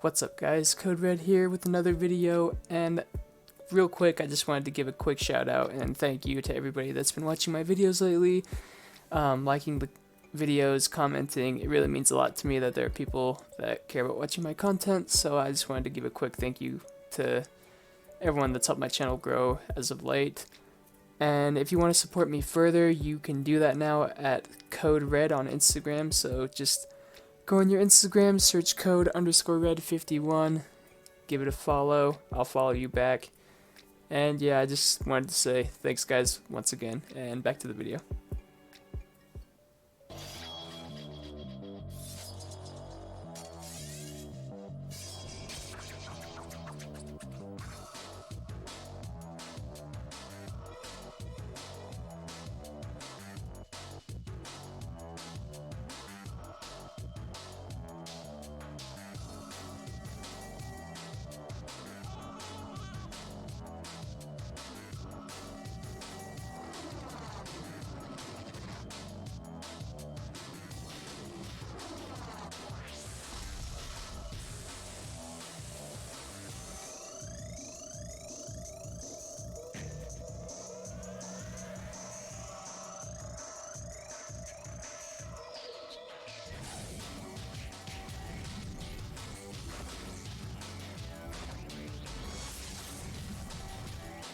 What's up guys, Code Red here with another video, and real quick I just wanted to give a quick shout out and thank you to everybody that's been watching my videos lately, liking the videos, commenting. It really means a lot to me that there are people that care about watching my content, so I just wanted to give a quick thank you to everyone that's helped my channel grow as of late. And if you want to support me further, you can do that now at Code Red on Instagram, so just go on your Instagram, search code_red51, give it a follow, I'll follow you back. And yeah, I just wanted to say thanks guys once again, and back to the video.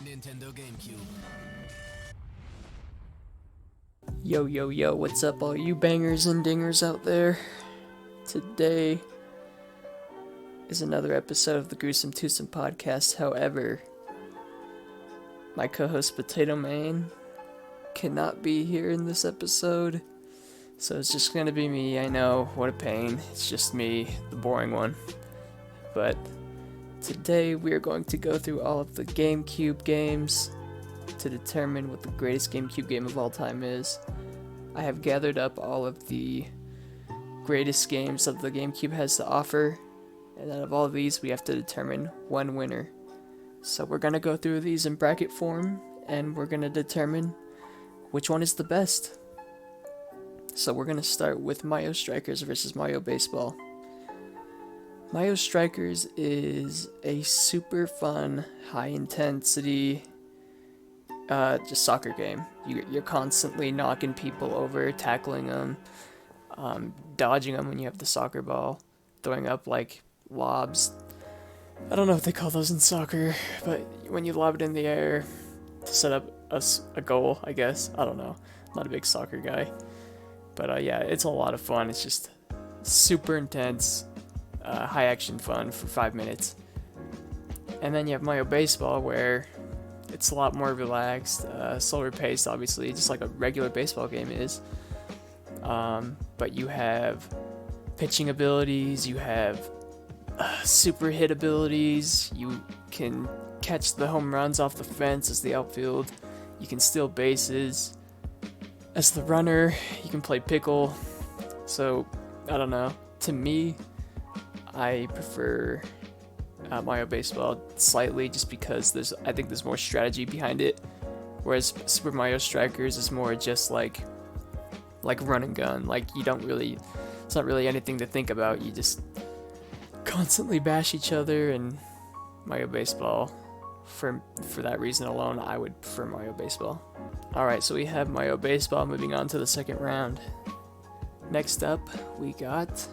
Nintendo Gamecube. Yo, what's up all you bangers and dingers out there? Today is another episode of the Gruesome Twosome podcast. However, my co-host Potato Man cannot be here in this episode, so it's just gonna be me. I know, what a pain. It's just me, the boring one. But today we are going to go through all of the Gamecube games to determine what the greatest Gamecube game of all time is. I have gathered up all of the greatest games that the Gamecube has to offer, and out of all of these we have to determine one winner. So we're going to go through these in bracket form, and we're going to determine which one is the best. So we're going to start with Mario Strikers versus Mario Baseball. Mario Strikers is a super fun, high intensity, just soccer game. You're constantly knocking people over, tackling them, dodging them when you have the soccer ball, throwing up like lobs. I don't know what they call those in soccer, but when you lob it in the air to set up a goal, I guess. I don't know. I'm not a big soccer guy. But yeah, it's a lot of fun. It's just super intense. High action fun for 5 minutes. And then you have Mario Baseball, where it's a lot more relaxed, slower paced, obviously, just like a regular baseball game is. But you have pitching abilities, you have super hit abilities, you can catch the home runs off the fence as the outfield, you can steal bases. As the runner, you can play pickle. So, I don't know. To me, I prefer Mario Baseball slightly, just because I think there's more strategy behind it, whereas Super Mario Strikers is more just like run and gun. Like, it's not really anything to think about. You just constantly bash each other. And Mario Baseball, for that reason alone, I would prefer Mario Baseball. Alright, so we have Mario Baseball. Moving on to the second round. Next up, we got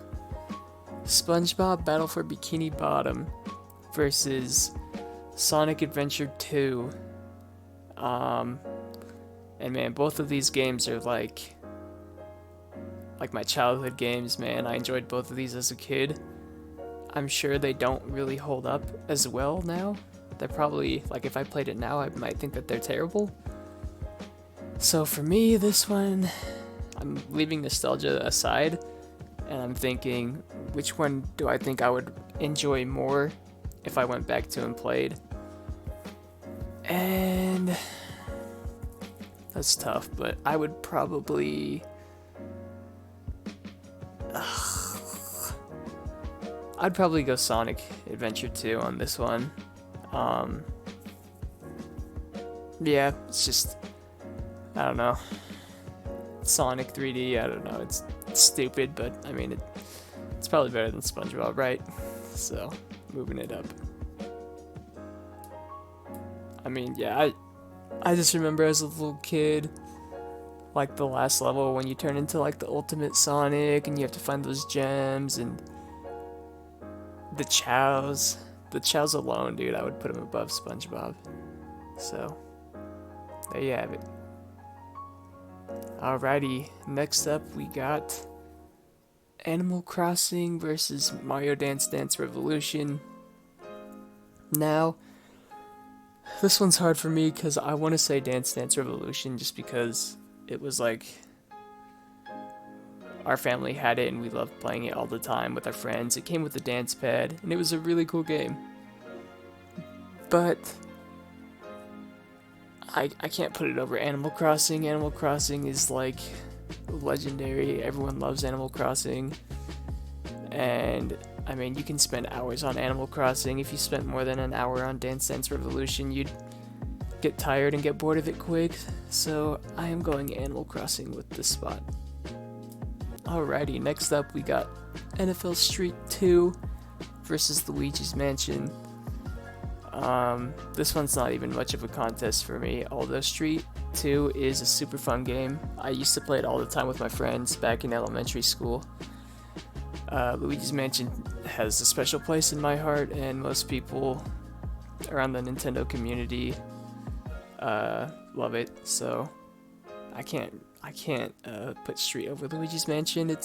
SpongeBob Battle for Bikini Bottom versus Sonic Adventure 2. And man, both of these games are like my childhood games, man. I enjoyed both of these as a kid. I'm sure they don't really hold up as well now. They're probably, like, if I played it now, I might think that they're terrible. So for me, this one, I'm leaving nostalgia aside, and I'm thinking, which one do I think I would enjoy more if I went back to and played? And that's tough, but I would probably... I'd probably go Sonic Adventure 2 on this one. Yeah, it's just... I don't know. Sonic 3D, I don't know, it's stupid, but I mean, it's probably better than SpongeBob, right? so moving it up. I mean, yeah, I just remember as a little kid, like the last level when you turn into like the ultimate Sonic and you have to find those gems and the chows. The chows alone, dude, I would put them above SpongeBob. So, there you have it. Alrighty, next up we got Animal Crossing versus Mario Dance Dance Revolution. Now, this one's hard for me because I want to say Dance Dance Revolution just because it was like our family had it and we loved playing it all the time with our friends. It came with a dance pad and it was a really cool game. But I can't put it over Animal Crossing. Animal Crossing is like legendary. Everyone loves Animal Crossing. And I mean, you can spend hours on Animal Crossing. If you spent more than an hour on Dance Dance Revolution, you'd get tired and get bored of it quick. So I am going Animal Crossing with this spot. Alrighty, next up we got NFL Street 2 versus Luigi's Mansion. This one's not even much of a contest for me, although Street 2 is a super fun game. I used to play it all the time with my friends back in elementary school. Luigi's Mansion has a special place in my heart, and most people around the Nintendo community love it, so I can't put Street over Luigi's Mansion. And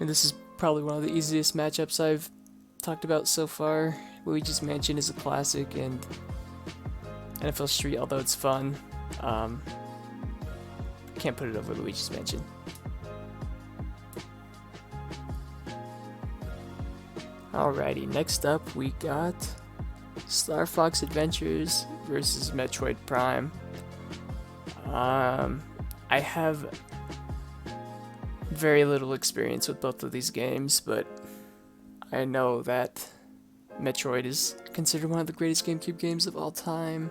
this is probably one of the easiest matchups I've talked about so far. Luigi's Mansion is a classic, and NFL Street, although it's fun, can't put it over Luigi's Mansion. Alrighty, next up we got Star Fox Adventures versus Metroid Prime. I have very little experience with both of these games, but I know that Metroid is considered one of the greatest Gamecube games of all time,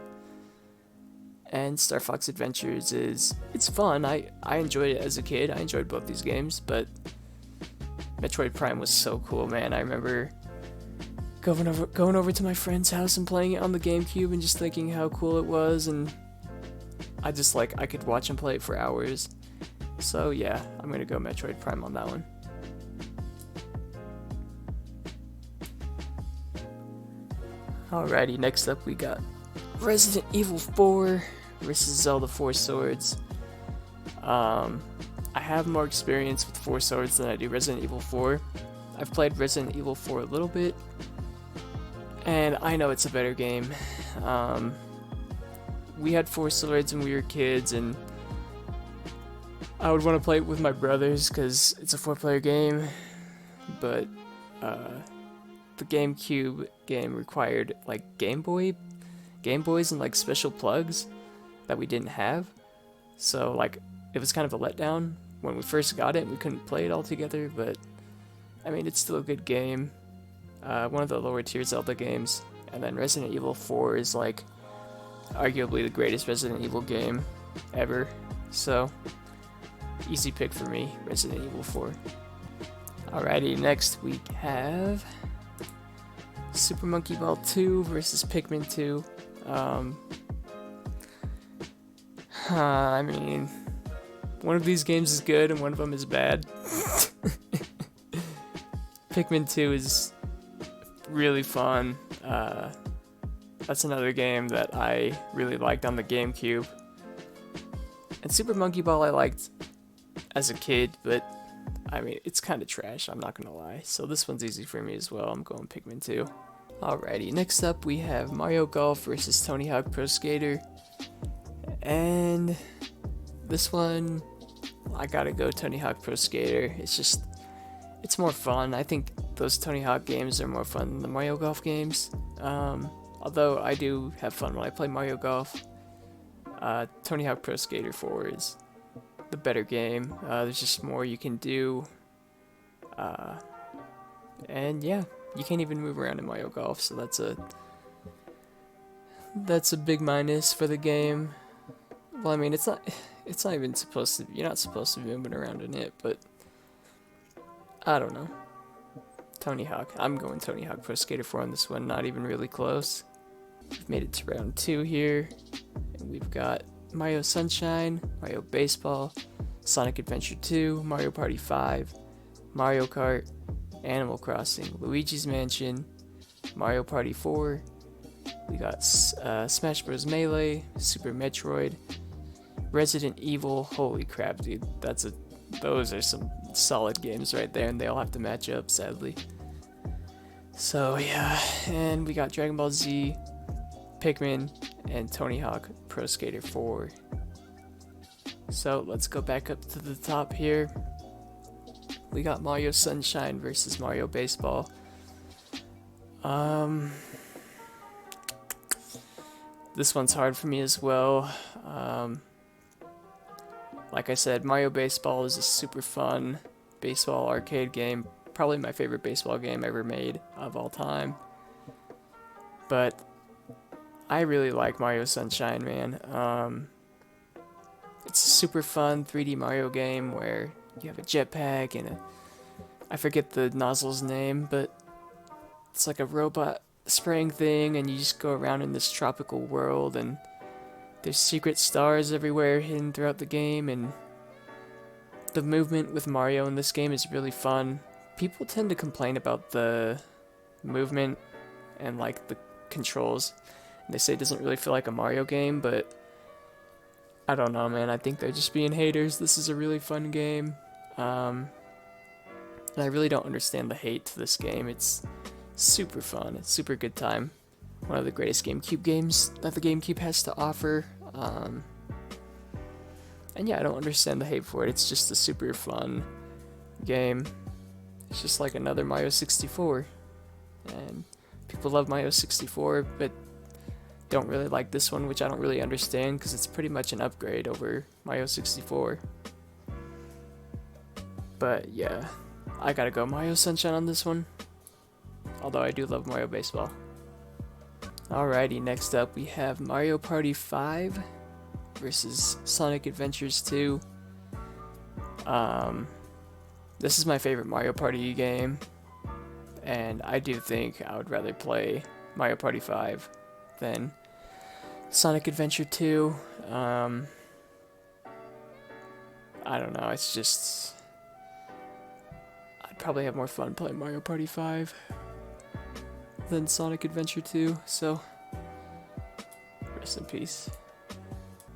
and Star Fox Adventures it's fun. I enjoyed it as a kid. I enjoyed both these games, but Metroid Prime was so cool, man. I remember going over to my friend's house and playing it on the Gamecube and just thinking how cool it was, and I could watch him play it for hours. So yeah, I'm gonna go Metroid Prime on that one. Alrighty, next up we got Resident Evil 4 versus Zelda 4 Swords. I have more experience with 4 Swords than I do Resident Evil 4. I've played Resident Evil 4 a little bit, and I know it's a better game. We had 4 Swords when we were kids, and I would want to play it with my brothers because it's a 4-player game, but the GameCube game required like Game Boys and like special plugs that we didn't have, so like it was kind of a letdown when we first got it. We couldn't play it all together, but I mean, it's still a good game. One of the lower tier Zelda games. And then Resident Evil 4 is like arguably the greatest Resident Evil game ever, so easy pick for me, Resident Evil 4. Alrighty, next we have Super Monkey Ball 2 versus Pikmin 2. I mean, one of these games is good and one of them is bad. Pikmin 2 is really fun. That's another game that I really liked on the GameCube. And Super Monkey Ball I liked as a kid, but I mean, it's kind of trash, I'm not gonna lie. So this one's easy for me as well. I'm going Pikmin 2. Alrighty, next up we have Mario Golf versus Tony Hawk Pro Skater. And this one, I gotta go Tony Hawk Pro Skater. It's more fun. I think those Tony Hawk games are more fun than the Mario Golf games. Although I do have fun when I play Mario Golf. Tony Hawk Pro Skater 4 is the better game. There's just more you can do. And yeah, you can't even move around in Mario Golf, so that's a big minus for the game. Well, I mean, it's not even supposed to, you're not supposed to be moving around in it, but I don't know. Tony Hawk. I'm going Tony Hawk Pro Skater 4 on this one, not even really close. We've made it to round 2 here, and we've got Mario Sunshine, Mario Baseball, Sonic Adventure 2, Mario Party 5, Mario Kart, Animal Crossing, Luigi's Mansion, Mario Party 4. We got Smash Bros. Melee, Super Metroid, Resident Evil. Holy crap, dude. Those are some solid games right there, and they all have to match up, sadly. So, yeah. And we got Dragon Ball Z, Pikmin, and Tony Hawk Pro Skater 4. So, let's go back up to the top here. We got Mario Sunshine versus Mario Baseball. This one's hard for me as well. Like I said, Mario Baseball is a super fun baseball arcade game. Probably my favorite baseball game ever made of all time. But I really like Mario Sunshine, man. It's a super fun 3D Mario game where you have a jetpack and I forget the nozzle's name, but it's like a robot spraying thing, and you just go around in this tropical world, and there's secret stars everywhere hidden throughout the game, and the movement with Mario in this game is really fun. People tend to complain about the movement and like the controls, and they say it doesn't really feel like a Mario game, but I don't know, man. I think they're just being haters. This is a really fun game, and I really don't understand the hate to this game. It's super fun. It's super good time. One of the greatest GameCube games that the GameCube has to offer. And yeah, I don't understand the hate for it. It's just a super fun game. It's just like another Mario 64. And people love Mario 64, but don't really like this one, which I don't really understand because it's pretty much an upgrade over Mario 64. But yeah, I gotta go Mario Sunshine on this one. Although I do love Mario Baseball. Alrighty, next up we have Mario Party 5 versus Sonic Adventures 2. This is my favorite Mario Party game, and I do think I would rather play Mario Party 5 than Sonic Adventure 2. I don't know, it's just I'd probably have more fun playing Mario Party 5 than Sonic Adventure 2, so rest in peace.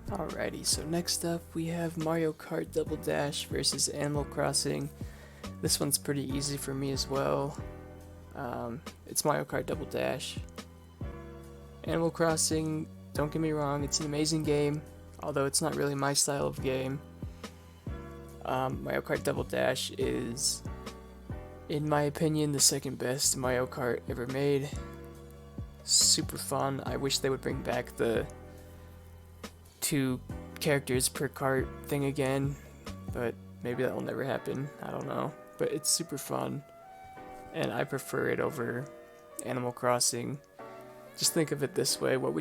Alrighty, so next up we have Mario Kart Double Dash versus Animal Crossing. This one's pretty easy for me as well. It's Mario Kart Double Dash. Animal Crossing, don't get me wrong, it's an amazing game, although it's not really my style of game. Mario Kart Double Dash is, in my opinion, the second best Mario Kart ever made. Super fun. I wish they would bring back the 2 characters per kart thing again, but maybe that will never happen. I don't know. But it's super fun, and I prefer it over Animal Crossing. Just think of it this way. What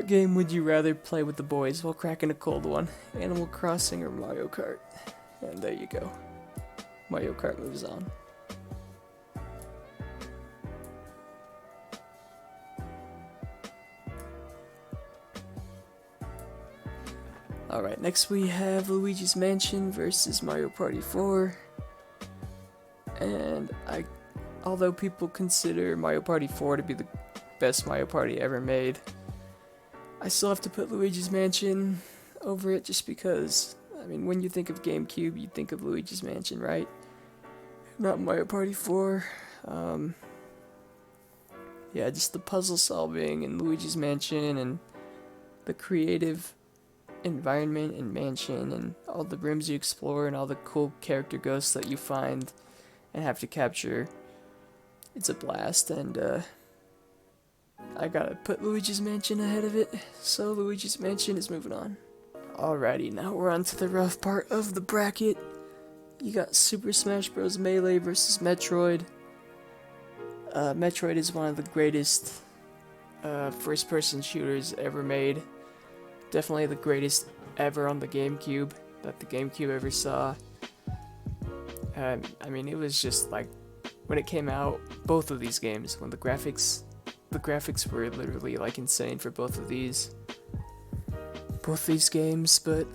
game would you rather play with the boys while cracking a cold one? Animal Crossing or Mario Kart? And there you go. Mario Kart moves on. Alright, next we have Luigi's Mansion versus Mario Party 4. And although people consider Mario Party 4 to be the best Mario Party ever made, I still have to put Luigi's Mansion over it just because, I mean, when you think of Gamecube, you think of Luigi's Mansion, right? Not Mario Party 4. Yeah, just the puzzle solving in Luigi's Mansion and the creative environment and mansion and all the rooms you explore and all the cool character ghosts that you find and have to capture. It's a blast, and I gotta put Luigi's Mansion ahead of it, so Luigi's Mansion is moving on. Alrighty, now we're on to the rough part of the bracket. You got Super Smash Bros. Melee versus Metroid. Metroid is one of the greatest first-person shooters ever made. Definitely the greatest ever on the GameCube that the GameCube ever saw. I mean, it was just like when it came out, both of these games, when the graphics were literally like insane for both these games, but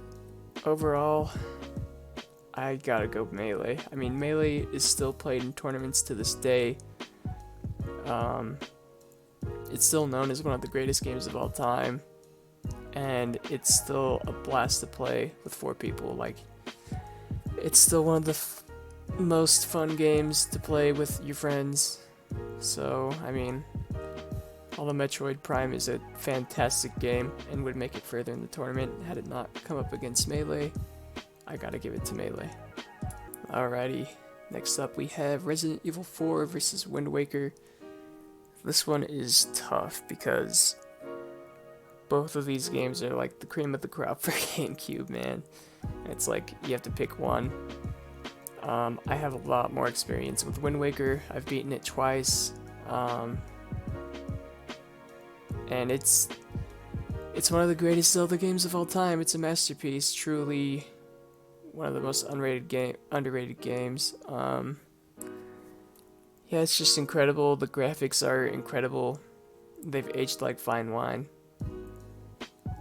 overall, I gotta go Melee. I mean, Melee is still played in tournaments to this day. It's still known as one of the greatest games of all time, and it's still a blast to play with 4 people. Like, it's still one of the most fun games to play with your friends. So, I mean, although Metroid Prime is a fantastic game and would make it further in the tournament had it not come up against Melee, I gotta give it to Melee. Alrighty, next up we have Resident Evil 4 versus Wind Waker. This one is tough because both of these games are like the cream of the crop for Gamecube, man. It's like you have to pick one. I have a lot more experience with Wind Waker. I've beaten it twice. And it's one of the greatest Zelda games of all time. It's a masterpiece, truly one of the most underrated games. Yeah, it's just incredible. The graphics are incredible. They've aged like fine wine.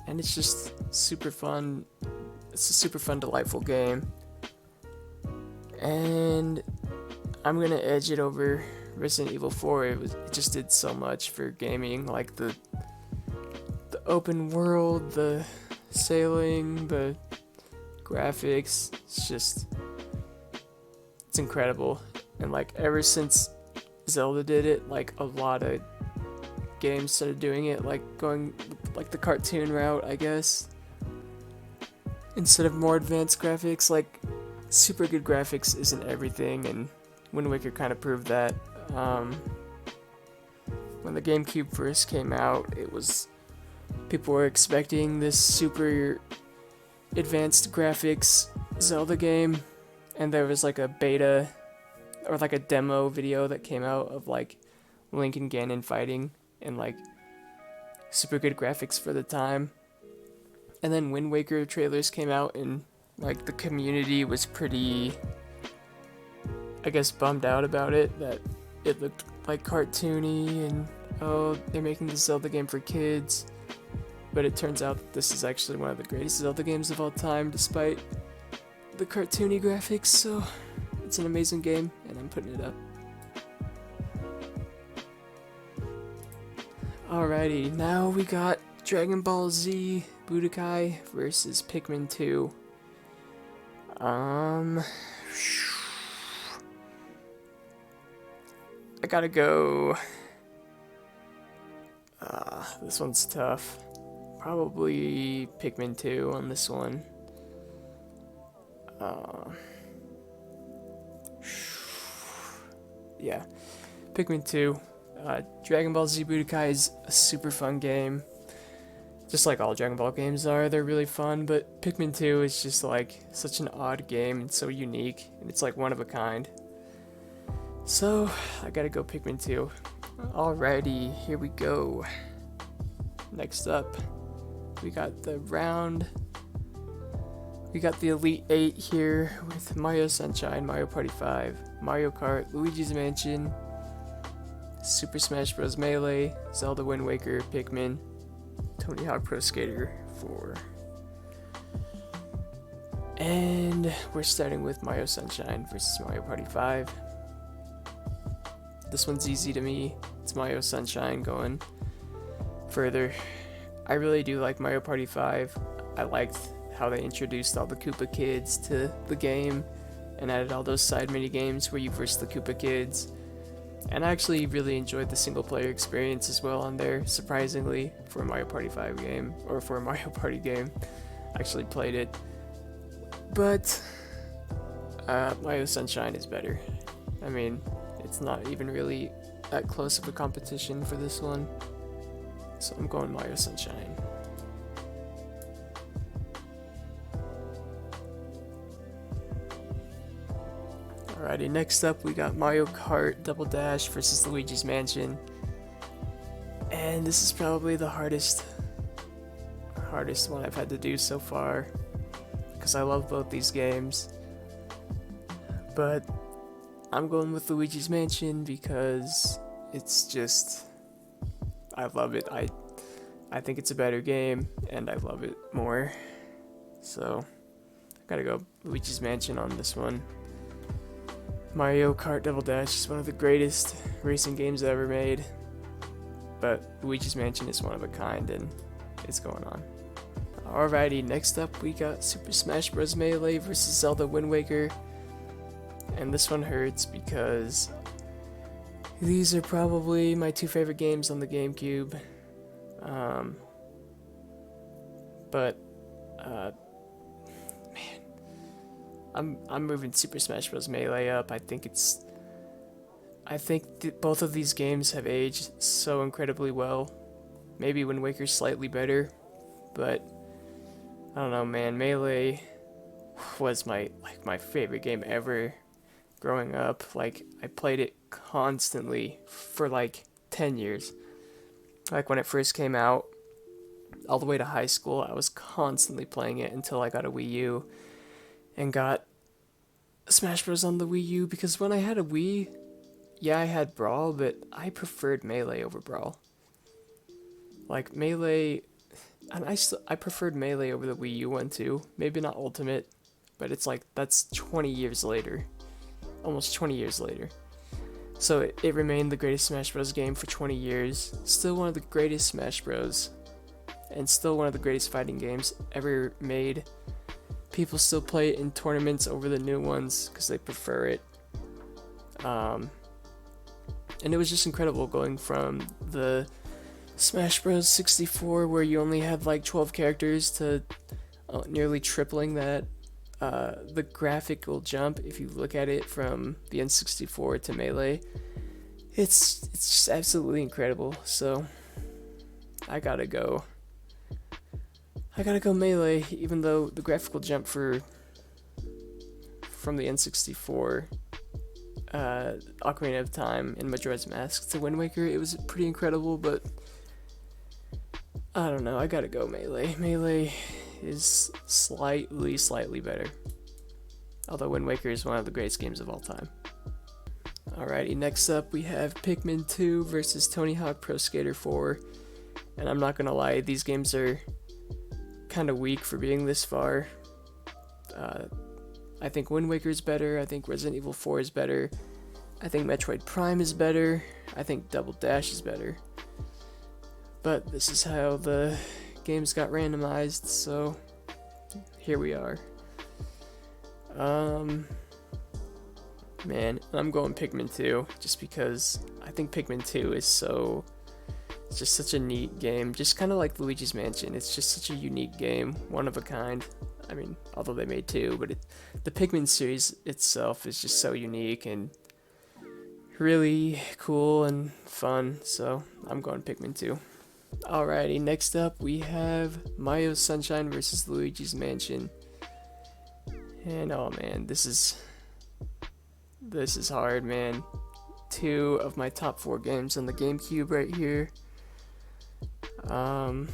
And it's just super fun. It's a super fun, delightful game. And I'm gonna edge it over Resident Evil 4. It just did so much for gaming, like the open world, the sailing, the graphics. It's incredible. And like ever since Zelda did it, like a lot of games started doing it, like going like the cartoon route, I guess, instead of more advanced graphics. Like, super good graphics isn't everything, and Wind Waker kind of proved that. When the GameCube first came out, people were expecting this super advanced graphics Zelda game, and there was like a beta or like a demo video that came out of like Link and Ganon fighting, and like super good graphics for the time. And then Wind Waker trailers came out, and like the community was pretty, I guess, bummed out about it, that it looked like cartoony and oh, they're making the Zelda game for kids. But it turns out that this is actually one of the greatest Zelda games of all time, despite the cartoony graphics. So it's an amazing game, and I'm putting it up. Alrighty, now we got Dragon Ball Z Budokai versus Pikmin 2. I gotta go. This one's tough. Probably Pikmin 2 on this one. Yeah, Pikmin 2. Dragon Ball Z Budokai is a super fun game. Just like all Dragon Ball games are, they're really fun, but Pikmin 2 is just like such an odd game and so unique, and it's like one of a kind. So, I gotta go Pikmin 2. Alrighty, here we go. Next up, we got the Elite 8 here with Mario Sunshine, Mario Party 5, Mario Kart, Luigi's Mansion, Super Smash Bros. Melee, Zelda Wind Waker, Pikmin, Tony Hawk Pro Skater 4. And we're starting with Mario Sunshine versus Mario Party 5. This one's easy to me. It's Mario Sunshine going further. I really do like Mario Party 5. I liked how they introduced all the Koopa Kids to the game and added all those side mini games where you verse the Koopa Kids. And I actually really enjoyed the single player experience as well on there, surprisingly, for a Mario Party 5 game, or for a Mario Party game. I actually played it. But Mario Sunshine is better. I mean, it's not even really that close of a competition for this one. So I'm going Mario Sunshine. Alrighty, next up we got Mario Kart Double Dash versus Luigi's Mansion. And this is probably the hardest one I've had to do so far, because I love both these games. but I'm going with Luigi's Mansion because it's just, I love it. I think it's a better game, and I love it more. So, I gotta go Luigi's Mansion on this one. Mario Kart Double Dash is one of the greatest racing games ever made, but Luigi's Mansion is one of a kind, and it's going on. Alrighty, next up we got Super Smash Bros. Melee versus Zelda Wind Waker, and this one hurts because these are probably my two favorite games on the Gamecube. Man, I'm moving Super Smash Bros. Melee up. I think both of these games have aged so incredibly well. Maybe Wind Waker's slightly better, but I don't know, man. Melee was my favorite game ever growing up. Like, I played it constantly for 10 years. Like, when it first came out, all the way to high school, I was constantly playing it until I got a Wii U and got Smash Bros. On the Wii U, because when I had a Wii, yeah, I had Brawl, but I preferred Melee over Brawl. Like, Melee, and I preferred Melee over the Wii U one too. Maybe not Ultimate, but it's that's 20 years later. Almost 20 years later. So it remained the greatest Smash Bros. Game for 20 years. Still one of the greatest Smash Bros. And still one of the greatest fighting games ever made. People still play it in tournaments over the new ones because they prefer it. And it was just incredible going from the Smash Bros. 64, where you only had 12 characters, to nearly tripling that. The graphical jump, if you look at it from the N64 to Melee, it's just absolutely incredible. So I gotta go Melee, even though the graphical jump from the N64, Ocarina of Time, and Majora's Mask to Wind Waker, it was pretty incredible, but I don't know, I gotta go Melee. Melee is slightly better. Although Wind Waker is one of the greatest games of all time. Alrighty, next up we have Pikmin 2 versus Tony Hawk Pro Skater 4. And I'm not gonna lie, these games are kind of weak for being this far. I think Wind Waker is better. I think Resident Evil 4 is better. I think Metroid Prime is better. I think Double Dash is better. But this is how the games got randomized, so here we are. Man, I'm going Pikmin 2 just because I think Pikmin 2 is it's just such a neat game, just kind of like Luigi's Mansion. It's just such a unique game, one of a kind. I mean, although they made two, but the Pikmin series itself is just so unique and really cool and fun, so I'm going Pikmin 2. Alrighty, next up we have Mario Sunshine versus Luigi's Mansion. And oh man, this is hard, man. Two of my top 4 games on the GameCube right here. I'm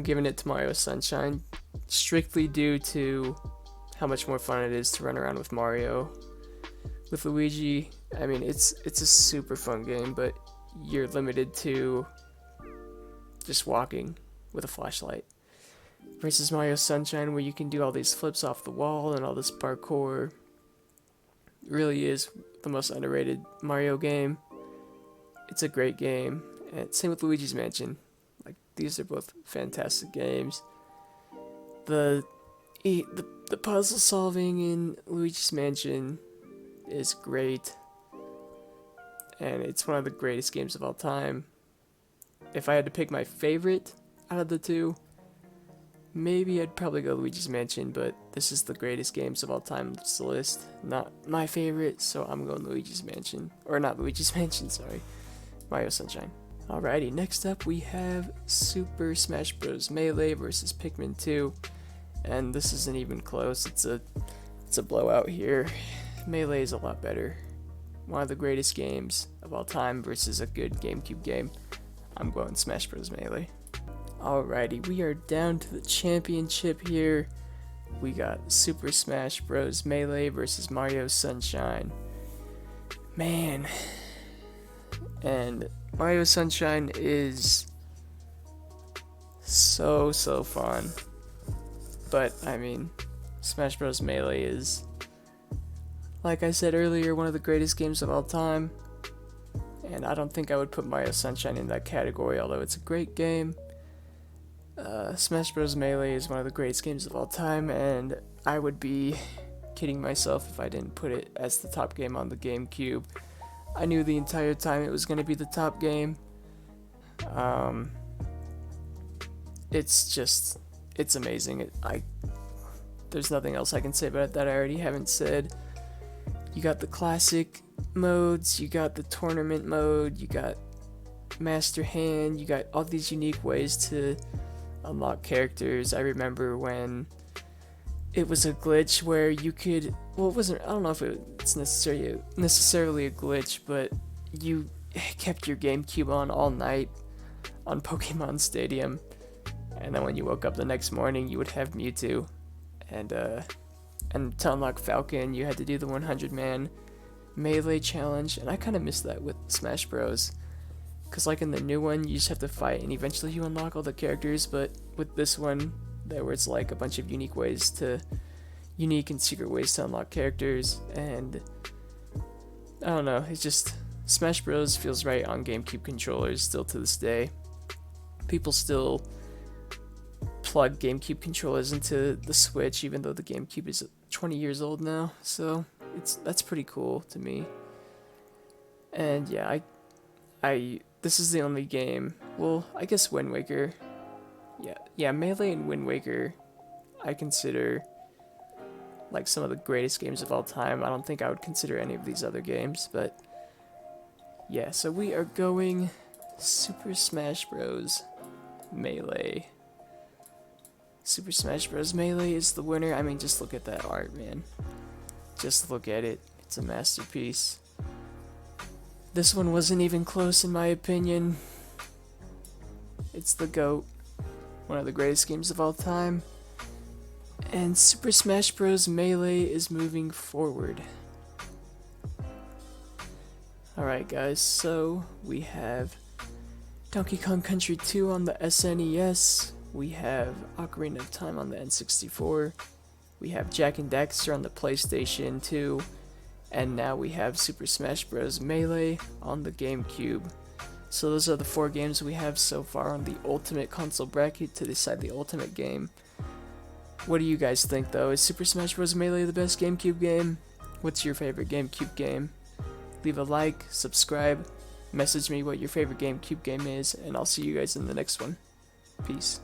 giving it to Mario Sunshine strictly due to how much more fun it is to run around with Mario. With Luigi, I mean, it's a super fun game, but you're limited to just walking with a flashlight. Versus Mario Sunshine, where you can do all these flips off the wall and all this parkour. It really is the most underrated Mario game. It's a great game. And same with Luigi's Mansion. These are both fantastic games. The puzzle solving in Luigi's Mansion is great, and it's one of the greatest games of all time. If I had to pick my favorite out of the two, maybe I'd probably go Luigi's Mansion, but this is the greatest games of all time list. Not my favorite, so I'm going Luigi's Mansion. Or not Luigi's Mansion, sorry. Mario Sunshine. Alrighty, next up we have Super Smash Bros. Melee versus Pikmin 2. And this isn't even close, it's a blowout here. Melee is a lot better. One of the greatest games of all time versus a good GameCube game. I'm going Smash Bros. Melee. Alrighty, we are down to the championship here. we got Super Smash Bros. Melee versus Mario Sunshine. Man. And Mario Sunshine is so fun. But, I mean, Smash Bros. Melee is, like I said earlier, one of the greatest games of all time. And I don't think I would put Mario Sunshine in that category, although it's a great game. Smash Bros. Melee is one of the greatest games of all time, and I would be kidding myself if I didn't put it as the top game on the Gamecube. I knew the entire time it was going to be the top game. It's amazing. There's nothing else I can say about it that I already haven't said. You got the classic modes, you got the tournament mode, you got Master Hand, you got all these unique ways to unlock characters. I remember when it was a glitch where you could, well, it wasn't, I don't know if it's necessarily a glitch, but you kept your GameCube on all night on Pokemon Stadium, and then when you woke up the next morning, you would have Mewtwo, and to unlock Falcon, you had to do the 100-man Melee challenge, and I kind of missed that with Smash Bros. Because like in the new one, you just have to fight, and eventually you unlock all the characters, but with this one, there was like a bunch of unique and secret ways to unlock characters, and I don't know, it's just, Smash Bros. Feels right on GameCube controllers still to this day. People still plug GameCube controllers into the Switch, even though the GameCube is 20 years old now, so that's pretty cool to me. And yeah, this is the only game, well, I guess Wind Waker, yeah, Melee and Wind Waker, I consider like some of the greatest games of all time. I don't think I would consider any of these other games, but yeah, so we are going Super Smash Bros. Melee. Super Smash Bros. Melee is the winner. I mean, just look at that art, man. Just look at it. It's a masterpiece. This one wasn't even close in my opinion. It's the GOAT. One of the greatest games of all time. And Super Smash Bros. Melee is moving forward. Alright guys, so we have Donkey Kong Country 2 on the SNES. We have Ocarina of Time on the N64. We have Jak and Daxter on the PlayStation 2. And now we have Super Smash Bros. Melee on the GameCube. So those are the 4 games we have so far on the Ultimate Console bracket to decide the ultimate game. What do you guys think though? Is Super Smash Bros. Melee the best GameCube game? What's your favorite GameCube game? Leave a like, subscribe, message me what your favorite GameCube game is, and I'll see you guys in the next one. Peace.